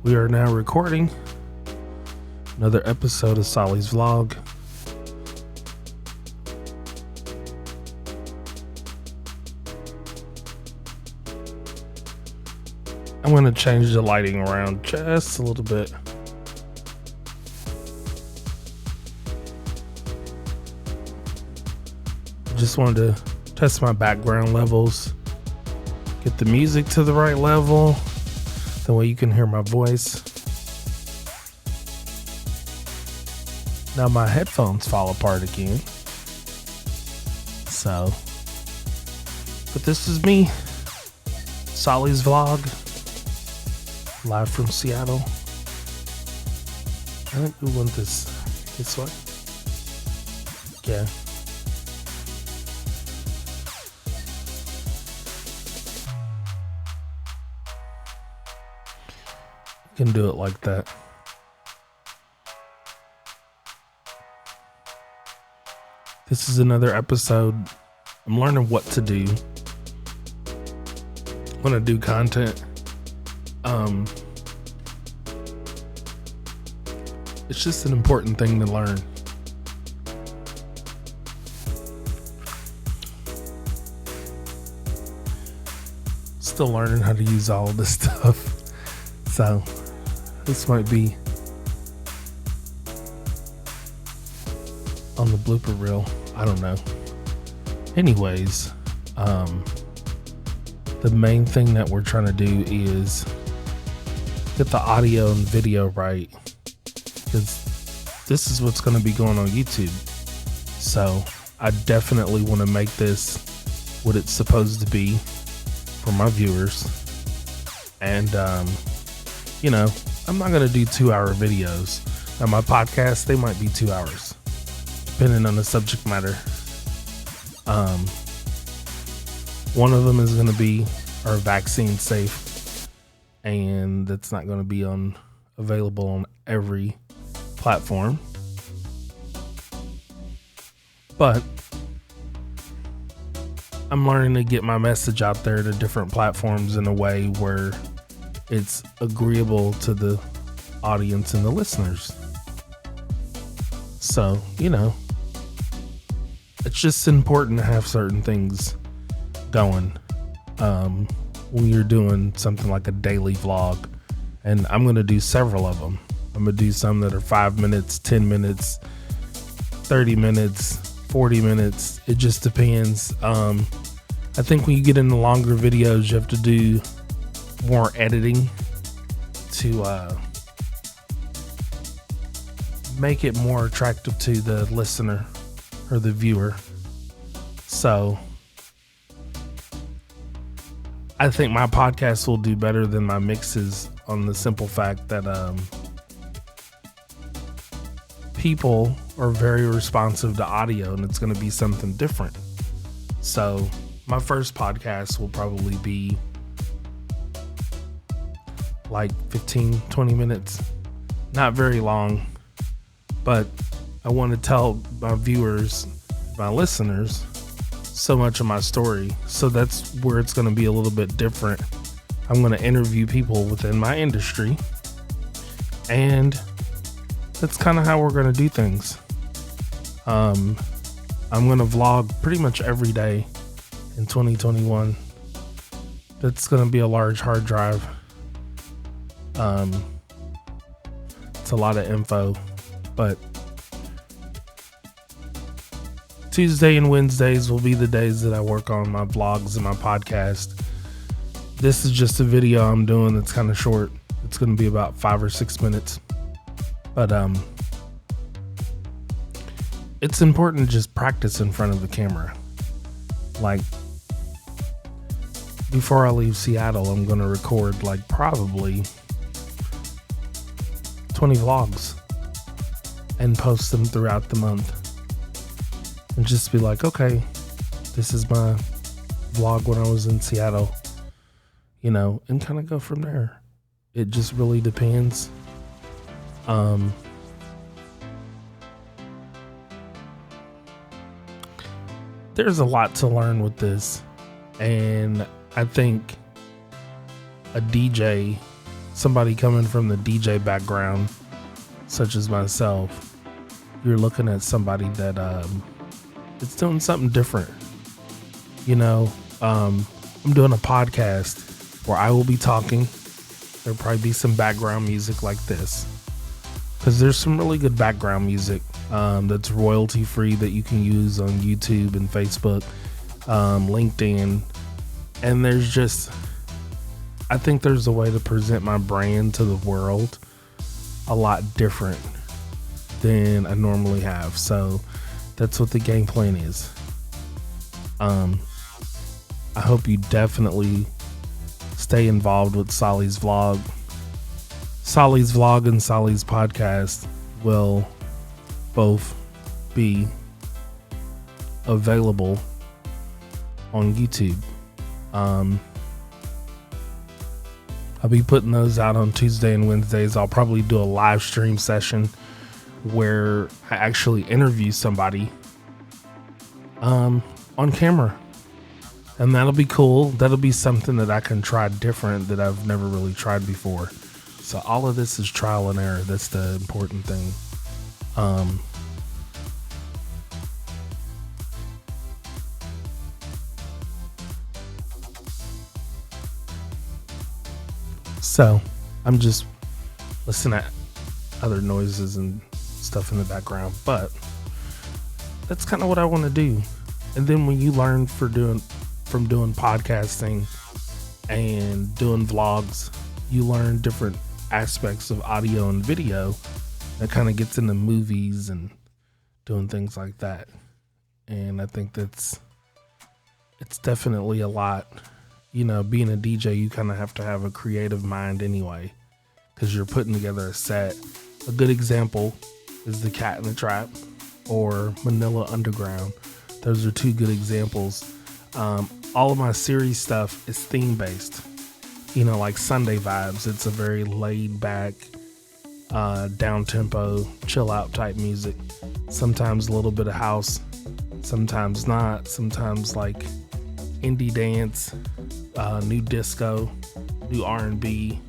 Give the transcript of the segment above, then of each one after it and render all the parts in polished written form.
We are now recording another episode of Solly's Vlog. I'm going to change the lighting around just a little bit. Just wanted to test my background levels, get the music to the right level, the way you can hear my voice. Now my headphones fall apart again. So, but this is me, Solly's Vlog, live from Seattle. I think we want this way. Yeah. Can do it like that. This is another episode. I'm learning what to do when I do content. It's just an important thing to learn. Still learning how to use all this stuff. So this might be on the blooper reel. I don't know. Anyways, the main thing that we're trying to do is get the audio and video right, because this is what's going to be going on YouTube. So I definitely want to make this what it's supposed to be for my viewers. And I'm not going to do 2-hour videos. Now my podcast, they might be 2 hours, depending on the subject matter. One of them is going to be our vaccine safe, and that's not going to be available on every platform. But I'm learning to get my message out there to different platforms in a way where it's agreeable to the audience and the listeners. So, it's just important to have certain things going when you're doing something like a daily vlog. And I'm going to do several of them. I'm going to do some that are 5 minutes, 10 minutes, 30 minutes, 40 minutes. It just depends. I think when you get into longer videos, you have to do more editing to make it more attractive to the listener or the viewer. So I think my podcast will do better than my mixes, on the simple fact that people are very responsive to audio, and it's going to be something different. So my first podcast will probably be like 15-20 minutes, not very long, but I want to tell my viewers, my listeners, so much of my story. So that's where it's going to be a little bit different. I'm going to interview people within my industry, and that's kind of how we're going to do things. I'm going to vlog pretty much every day in 2021. That's going to be a large hard drive. It's a lot of info, but Tuesday and Wednesdays will be the days that I work on my vlogs and my podcast. This is just a video I'm doing that's kind of short. It's going to be about 5 or 6 minutes, but it's important to just practice in front of the camera. Like, before I leave Seattle, I'm going to record like probably 20 vlogs and post them throughout the month, and just be like, okay, this is my vlog when I was in Seattle, and kind of go from there. It just really depends. There's a lot to learn with this, and I think a DJ somebody coming from the DJ background, such as myself, you're looking at somebody that it's doing something different. I'm doing a podcast where I will be talking. There'll probably be some background music like this, because there's some really good background music that's royalty free that you can use on YouTube and Facebook, LinkedIn. And I think there's a way to present my brand to the world a lot different than I normally have. So that's what the game plan is. I hope you definitely stay involved with Solly's Vlog. Solly's Vlog and Solly's podcast will both be available on YouTube. I'll be putting those out on Tuesday and Wednesdays. I'll probably do a live stream session where I actually interview somebody on camera. And that'll be cool. That'll be something that I can try different that I've never really tried before. So all of this is trial and error. That's the important thing. So I'm just listening at other noises and stuff in the background, but that's kind of what I want to do. And then when you learn from doing podcasting and doing vlogs, you learn different aspects of audio and video that kind of gets into movies and doing things like that. And I think it's definitely a lot. Being a DJ, you kind of have to have a creative mind anyway, because you're putting together a set. A good example is The Cat in the Trap or Manila Underground. Those are two good examples. All of my series stuff is theme based, like Sunday Vibes. It's a very laid back, down tempo, chill out type music. Sometimes a little bit of house, sometimes not. Sometimes like indie dance, new disco, new R&B,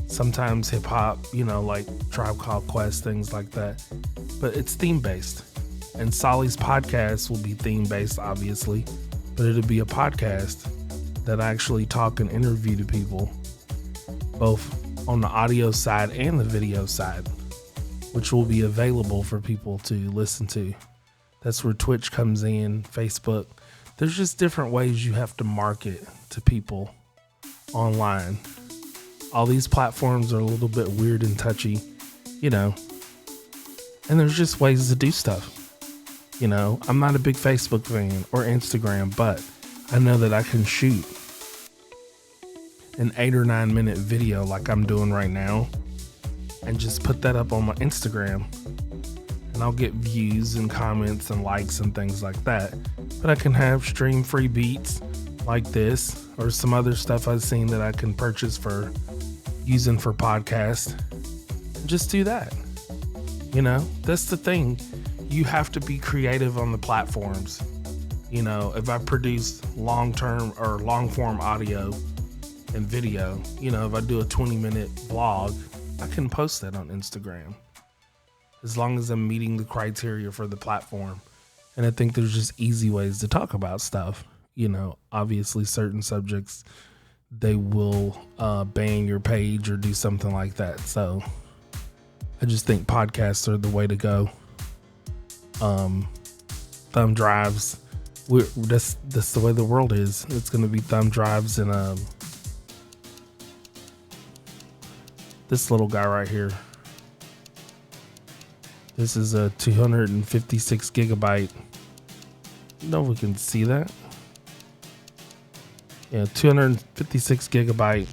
sometimes hip hop, like Tribe Called Quest, things like that. But it's theme based. And Solly's podcast will be theme based, obviously, but it'll be a podcast that I actually talk and interview to people, both on the audio side and the video side, which will be available for people to listen to. That's where Twitch comes in, Facebook. There's just different ways you have to market to people online. All these platforms are a little bit weird and touchy, and there's just ways to do stuff. I'm not a big Facebook fan or Instagram, but I know that I can shoot an 8 or 9 minute video like I'm doing right now and just put that up on my Instagram, and I'll get views and comments and likes and things like that. But I can have stream free beats like this or some other stuff I've seen that I can purchase for using for podcasts. Just do that. That's the thing. You have to be creative on the platforms. If I produce long-term or long-form audio and video, if I do a 20-minute vlog, I can post that on Instagram as long as I'm meeting the criteria for the platform. And I think there's just easy ways to talk about stuff. Obviously certain subjects, they will ban your page or do something like that. So I just think podcasts are the way to go. Thumb drives. That's the way the world is. It's going to be thumb drives and this little guy right here. This is a 256 gigabyte. I don't know if we can see that. Yeah, 256 gigabyte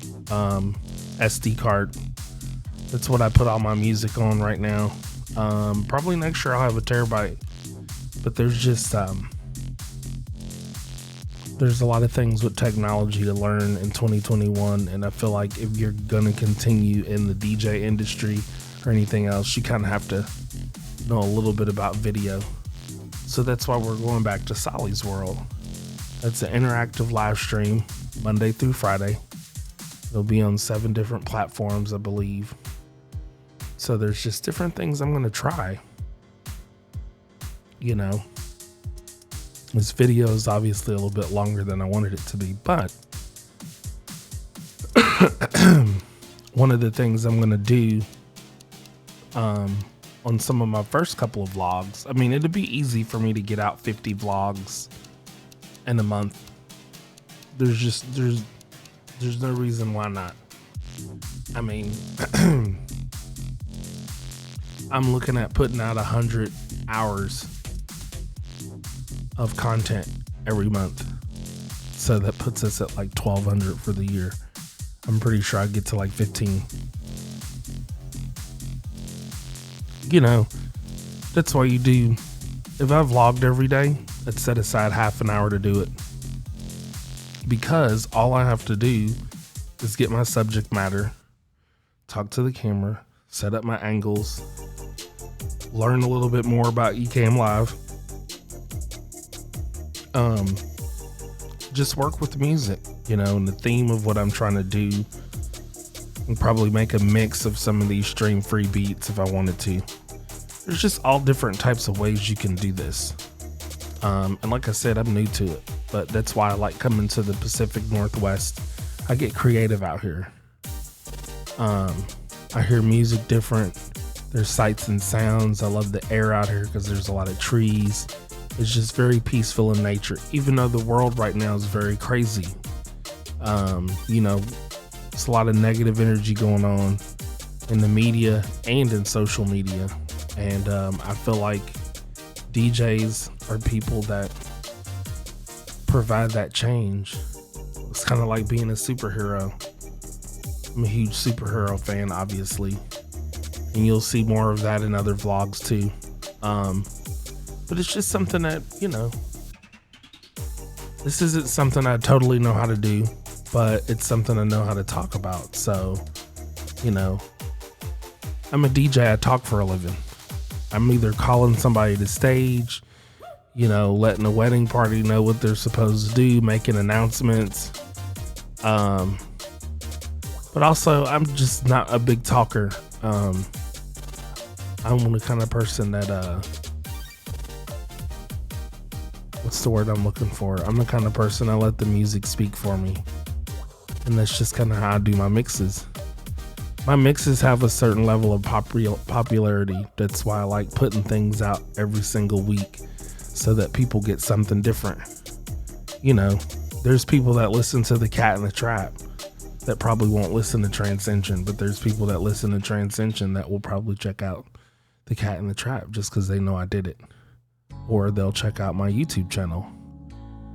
SD card. That's what I put all my music on right now. Probably next year I'll have a terabyte. But there's just there's a lot of things with technology to learn in 2021, and I feel like if you're gonna continue in the DJ industry or anything else, you kind of have to know a little bit about video. So that's why we're going back to Solly's World. That's an interactive live stream Monday through Friday. It'll be on 7 different platforms, I believe. So there's just different things I'm going to try. You know, this video is obviously a little bit longer than I wanted it to be, but one of the things I'm going to do on some of my first couple of vlogs, I mean, it'd be easy for me to get out 50 vlogs in a month. There's no reason why not. I mean, I'm looking at putting out 100 hours of content every month. So that puts us at like 1,200 for the year. I'm pretty sure I get to like 15. You know, that's why you do. If I vlogged every day, I'd set aside half an hour to do it. Because all I have to do is get my subject matter, talk to the camera, set up my angles, learn a little bit more about Ecamm Live. Just work with the music, you know, and the theme of what I'm trying to do, and probably make a mix of some of these stream free beats if I wanted to. There's just all different types of ways you can do this. And like I said, I'm new to it, but that's why I like coming to the Pacific Northwest. I get creative out here. I hear music different. There's sights and sounds. I love the air out here because there's a lot of trees. It's just very peaceful in nature, even though the world right now is very crazy. You know, it's a lot of negative energy going on in the media and in social media. And I feel like DJs are people that provide that change. It's kind of like being a superhero. I'm a huge superhero fan, obviously. And you'll see more of that in other vlogs too. But it's just something that, you know, this isn't something I totally know how to do, but it's something I know how to talk about. So, you know, I'm a DJ. I talk for a living. I'm either calling somebody to stage, you know, letting a wedding party know what they're supposed to do, making announcements. But also, I'm just not a big talker. I'm the kind of person that, what's the word I'm looking for? I'm the kind of person I let the music speak for me. And that's just kind of how I do my mixes. My mixes have a certain level of popularity. That's why I like putting things out every single week so that people get something different. You know, there's people that listen to The Cat in the Trap that probably won't listen to Transcension, but there's people that listen to Transcension that will probably check out The Cat in the Trap just because they know I did it. Or they'll check out my YouTube channel.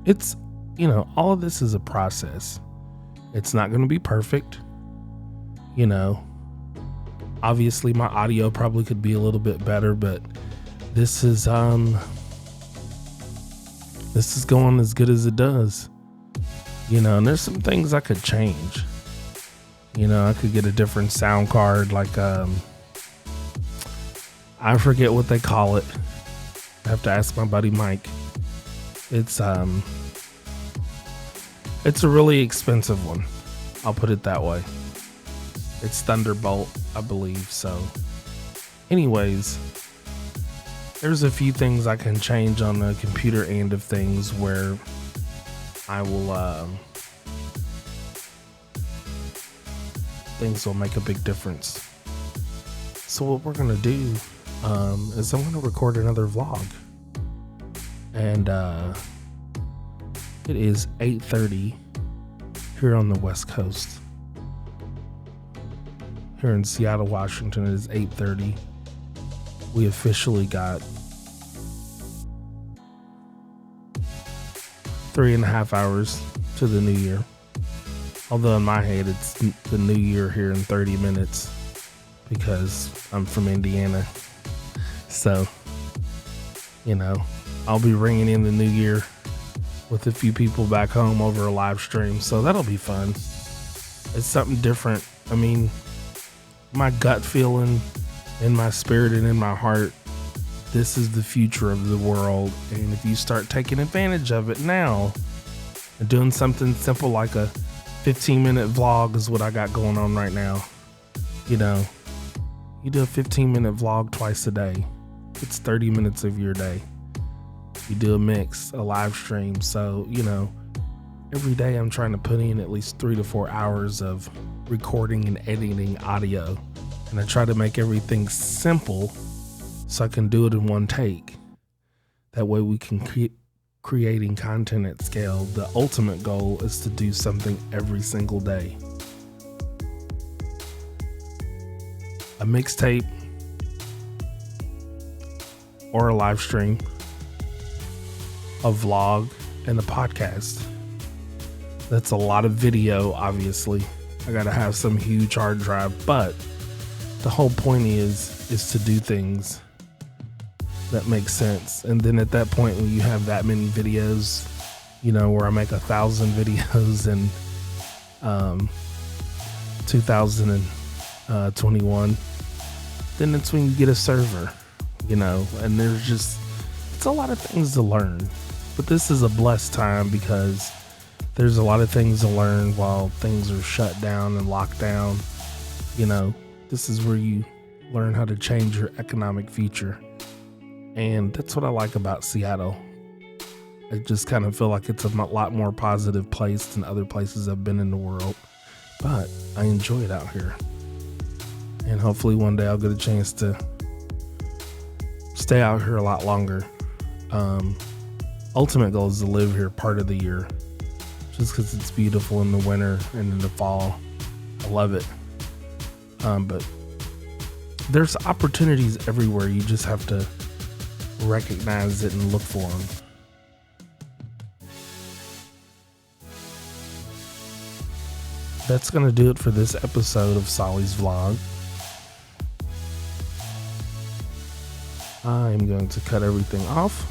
It's, you know, all of this is a process. It's not going to be perfect. You know, obviously my audio probably could be a little bit better, but this is going as good as it does. You know, and there's some things I could change. You know, I could get a different sound card, like I forget what they call it. I have to ask my buddy Mike. It's a really expensive one. I'll put it that way. It's Thunderbolt, I believe. So anyways, there's a few things I can change on the computer end of things where I will things will make a big difference. So what we're gonna do is I'm gonna record another vlog, and it is 8:30 here on the West Coast. Here in Seattle, Washington, it is 8:30. We officially got 3.5 hours to the new year. Although in my head, it's the new year here in 30 minutes because I'm from Indiana. So, you know, I'll be ringing in the new year with a few people back home over a live stream. So that'll be fun. It's something different. I mean, my gut feeling in my spirit and in my heart, this is the future of the world. And if you start taking advantage of it now and doing something simple like a 15-minute vlog is what I got going on right now. You know, you do a 15-minute vlog twice a day. It's 30 minutes of your day. You do a mix, a live stream. So, you know, every day I'm trying to put in at least 3 to 4 hours of recording and editing audio. And I try to make everything simple so I can do it in one take. That way we can creating content at scale. The ultimate goal is to do something every single day. A mixtape or a live stream, a vlog, and a podcast. That's a lot of video, obviously. I gotta have some huge hard drive, but the whole point is to do things that make sense. And then at that point, when you have that many videos, you know, where I make 1,000 videos in 2021, then it's when you get a server, you know, and it's a lot of things to learn. But this is a blessed time because there's a lot of things to learn while things are shut down and locked down. You know, this is where you learn how to change your economic future. And that's what I like about Seattle. I just kind of feel like it's a lot more positive place than other places I've been in the world. But I enjoy it out here. And hopefully one day I'll get a chance to stay out here a lot longer. Ultimate goal is to live here part of the year. Just because it's beautiful in the winter and in the fall. I love it. But there's opportunities everywhere. You just have to recognize it and look for them. That's going to do it for this episode of Solly's Vlog. I'm going to cut everything off.